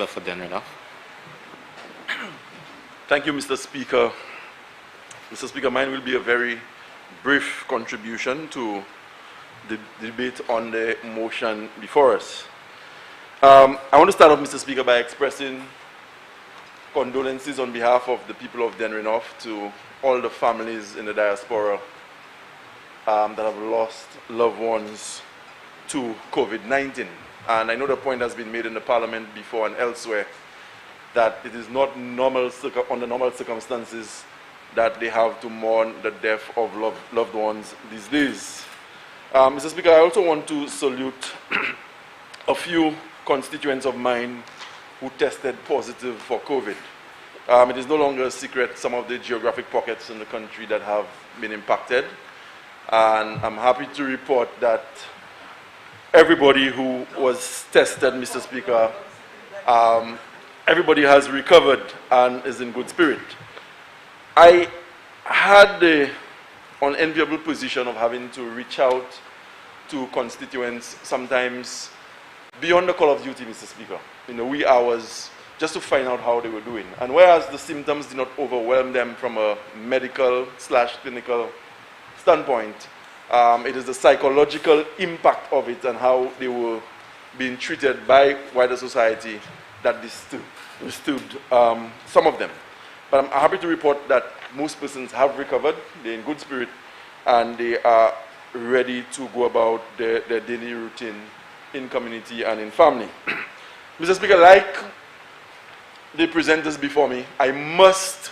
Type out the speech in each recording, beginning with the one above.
Councillor for Denrenough. Thank you, Mr. Speaker. Mr. Speaker, mine will be a very brief contribution to the debate on the motion before us. I want to start off, Mr. Speaker, by expressing condolences on behalf of the people of Denrenough to all the families in the diaspora that have lost loved ones to COVID-19. And I know the point has been made in the Parliament before and elsewhere that it is not normal under normal circumstances that they have to mourn the death of loved ones these days. Mr. Speaker, I also want to salute a few constituents of mine who tested positive for COVID. It is no longer a secret some of the geographic pockets in the country that have been impacted. And I'm happy to report that everybody who was tested, Mr. Speaker, everybody has recovered and is in good spirit. I had the unenviable position of having to reach out to constituents sometimes beyond the call of duty, Mr. Speaker, in the wee hours, just to find out how they were doing. And whereas the symptoms did not overwhelm them from a medical/clinical standpoint, it is the psychological impact of it and how they were being treated by wider society that disturbed some of them. But I'm happy to report that most persons have recovered, they're in good spirit, and they are ready to go about their daily routine in community and in family. Mr. Speaker, like the presenters before me, I must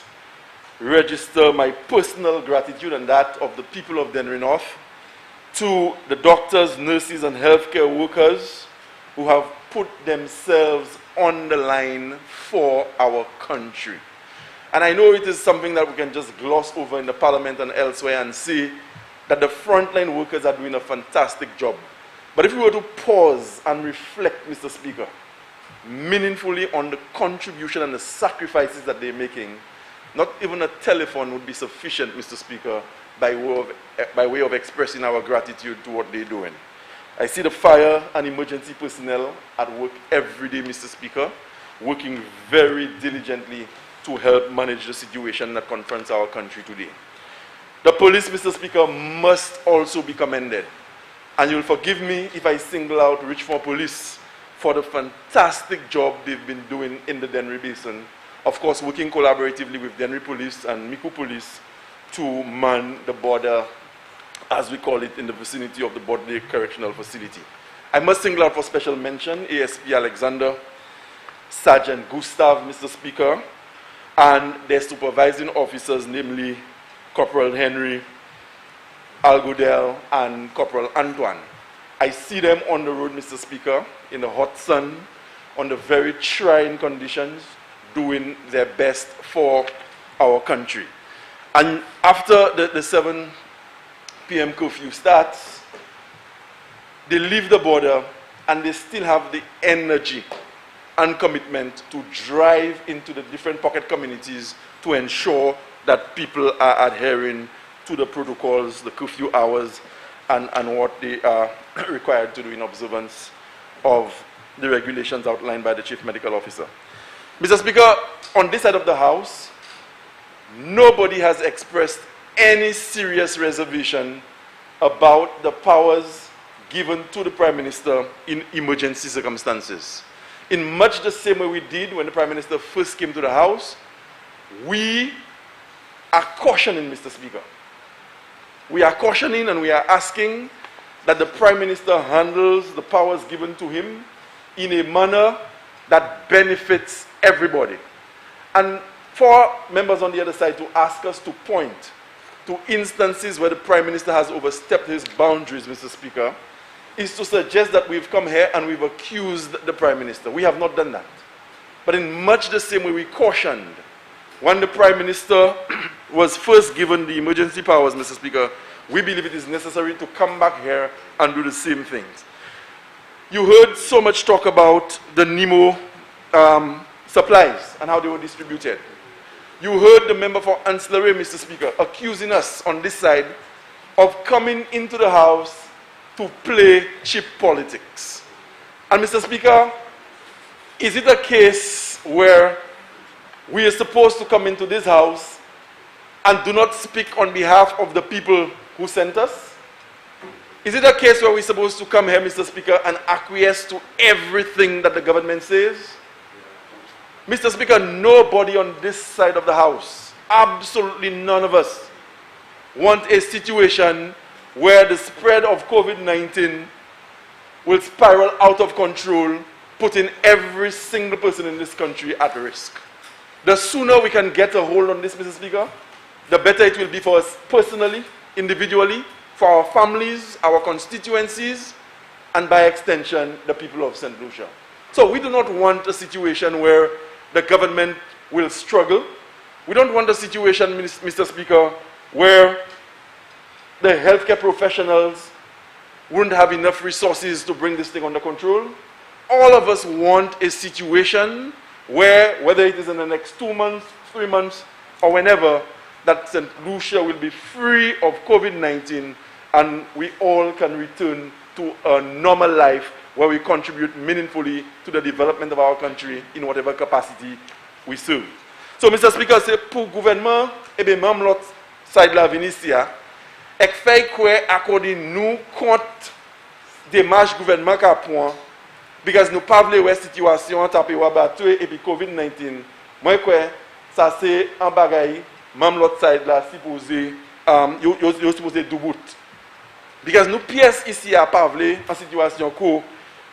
register my personal gratitude and that of the people of Denrenough to the doctors, nurses, and healthcare workers who have put themselves on the line for our country. And I know it is something that we can just gloss over in the Parliament and elsewhere and say that the frontline workers are doing a fantastic job. But if we were to pause and reflect, Mr. Speaker, meaningfully on the contribution and the sacrifices that they're making, not even a telephone would be sufficient, Mr. Speaker, by way of expressing our gratitude to what they're doing. I see the fire and emergency personnel at work every day, Mr. Speaker, working very diligently to help manage the situation that confronts our country today. The police, Mr. Speaker, must also be commended. And you'll forgive me if I single out Richmond Police for the fantastic job they've been doing in the Dennery Basin. Of course, working collaboratively with Dennery Police and Miku Police to man the border, as we call it, in the vicinity of the Bodley Correctional Facility. I must single out for special mention ASP Alexander, Sergeant Gustav, Mr. Speaker, and their supervising officers, namely Corporal Henry, Algodel, and Corporal Antoine. I see them on the road, Mr. Speaker, in the hot sun, under very trying conditions, doing their best for our country. And after the 7 p.m. curfew starts, they leave the border and they still have the energy and commitment to drive into the different pocket communities to ensure that people are adhering to the protocols, the curfew hours, and what they are required to do in observance of the regulations outlined by the Chief Medical Officer. Mr. Speaker, on this side of the House, nobody has expressed any serious reservation about the powers given to the Prime Minister in emergency circumstances. In much the same way we did when the Prime Minister first came to the House, we are cautioning, Mr. Speaker. We are cautioning and we are asking that the Prime Minister handles the powers given to him in a manner that benefits everybody. And for members on the other side to ask us to point to instances where the Prime Minister has overstepped his boundaries, Mr. Speaker, is to suggest that we've come here and we've accused the Prime Minister. We have not done that. But in much the same way we cautioned when the Prime Minister was first given the emergency powers, Mr. Speaker, we believe it is necessary to come back here and do the same things. You heard so much talk about the NEMO supplies and how they were distributed. You heard the member for Ancillary, Mr. Speaker, accusing us on this side of coming into the House to play cheap politics. And Mr. Speaker, Is it a case where we are supposed to come into this house and do not speak on behalf of the people who sent us? Is it a case where we're supposed to come here, Mr. Speaker, and acquiesce to everything that the government says? Mr. Speaker, nobody on this side of the house, absolutely none of us, want a situation where the spread of COVID-19 will spiral out of control, putting every single person in this country at risk. The sooner we can get a hold on this, Mr. Speaker, the better it will be for us personally, individually, for our families, our constituencies, and by extension, the people of St. Lucia. So we do not want a situation where the government will struggle. We don't want a situation, Mr. Speaker, where the healthcare professionals wouldn't have enough resources to bring this thing under control. All of us want a situation where, whether it is in the next 2 months, 3 months, or whenever, that St. Lucia will be free of COVID-19 and we all can return to a normal life where we contribute meaningfully to the development of our country in whatever capacity we serve. So, Mr. Speaker, c'est pour le gouvernement, et bien, même l'autre side la Vénitia, et fait quoi accorder nous compte démarche gouvernement qu'a point, parce que nous pas voulons voir situation taper ou abattre et puis COVID-19. Moi quoi, ça c'est un bagaille, même l'autre side là supposé, yo supposé double. Parce que nous pièces ici à pas voulons en situation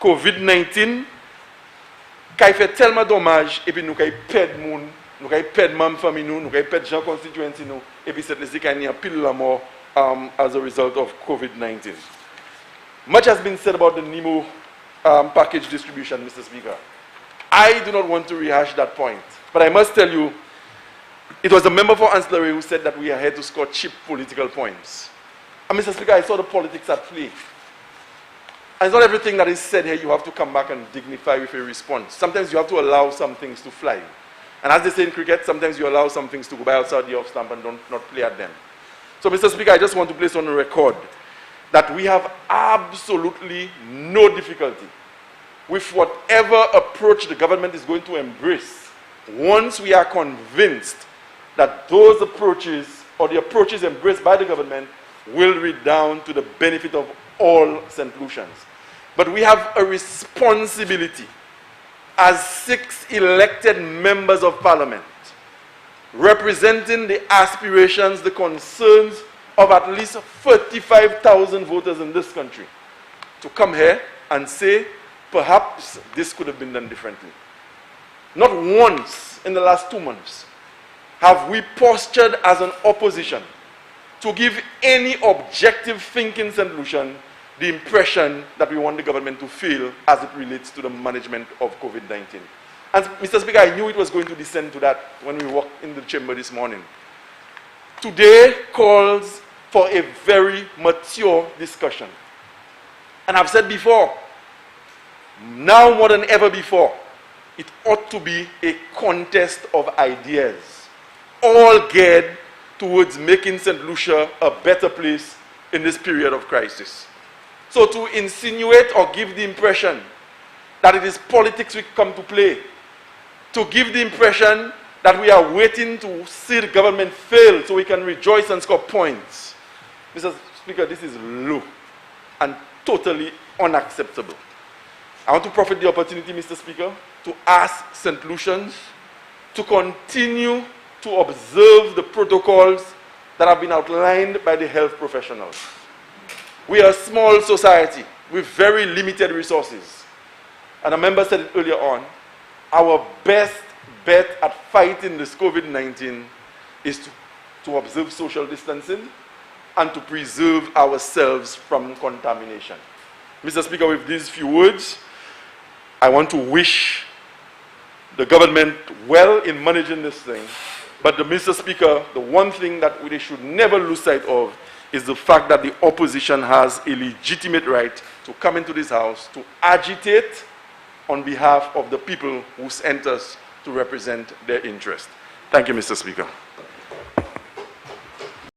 COVID-19, qui fait tellement de dommages et puis nous qui perdre monde. Nous avons perdu membres famille, nous avons perdu gens constituants, et puis c'est laissé qu'il y a pile la mort as a result of COVID-19. Much has been said about the NEMO package distribution, Mr. Speaker. I do not want to rehash that point, but I must tell you, it was a member for Ancillary who said that we are here to score cheap political points. And Mr. Speaker, I saw the politics at play. And it's not everything that is said here you have to come back and dignify with a response. Sometimes you have to allow some things to fly. And as they say in cricket, sometimes you allow some things to go by outside the off stamp and not play at them. So, Mr. Speaker, I just want to place on the record that we have absolutely no difficulty with whatever approach the government is going to embrace once we are convinced that those approaches or the approaches embraced by the government will redound to the benefit of all St. Lucians. But we have a responsibility as 6 elected members of parliament, representing the aspirations, the concerns of at least 35,000 voters in this country, to come here and say, perhaps this could have been done differently. Not once in the last 2 months have we postured as an opposition to give any objective thinking St. Lucian the impression that we want the government to feel as it relates to the management of COVID-19. And Mr. Speaker, I knew it was going to descend to that when we walked in the chamber this morning. Today calls for a very mature discussion. And I've said before, now more than ever before, it ought to be a contest of ideas, all geared towards making St. Lucia a better place in this period of crisis. So to insinuate or give the impression that it is politics we come to play, to give the impression that we are waiting to see the government fail so we can rejoice and score points, Mr. Speaker, this is low and totally unacceptable. I want to profit the opportunity, Mr. Speaker, to ask St. Lucians to continue to observe the protocols that have been outlined by the health professionals. We are a small society with very limited resources. And a member said it earlier on, our best bet at fighting this COVID-19 is to observe social distancing and to preserve ourselves from contamination. Mr. Speaker, with these few words, I want to wish the government well in managing this thing. But Mr. Speaker, the one thing that we should never lose sight of is the fact that the opposition has a legitimate right to come into this house to agitate on behalf of the people who sent us to represent their interest. Thank you, Mr. Speaker.